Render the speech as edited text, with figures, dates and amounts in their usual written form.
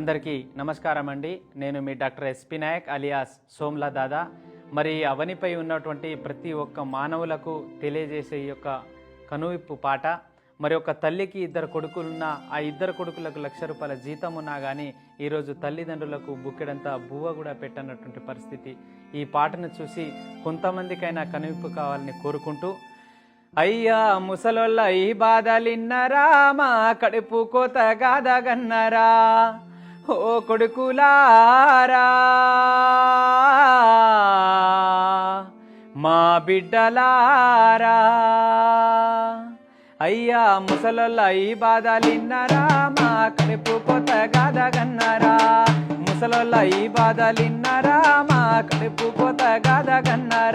అందరికీ నమస్కారం అండి. నేను మీ doctor SP Nayak alias Somla Dada. మరి అవనిపై ఉన్నటువంటి ప్రతి ఒక్క మానవులకు తెలియజేసే ఈ యొక్క కనువిప్పు పాట. మరి ఒక తల్లికి ఇద్దరు కొడుకులున్నా ఆ ఇద్దరు కొడుకులకు ₹1,00,000 జీతం ఉన్నా కానీ ఈరోజు తల్లిదండ్రులకు బుక్కెడంతా బువ్వ కూడా పెట్టనటువంటి పరిస్థితి. ఈ పాటను చూసి కొంతమందికైనా కనువిప్పు కావాలని కోరుకుంటూ, అయ్యా ముసలోళ్ళ ఈ బాధలిన్నరా, మా కడుపు కోత గాదగన్నరా, ఓ కొడుకులారా మా బిడ్డలారా. అయ్యా ముసలోళ్ళ ఈ బాధలిన్నరా, మా కడుపు కోత గాదగన్నరా, ముసలోళ్ళ ఈ బాధలిన్నరా, మా కడుపు కోత గాదగన్నరా.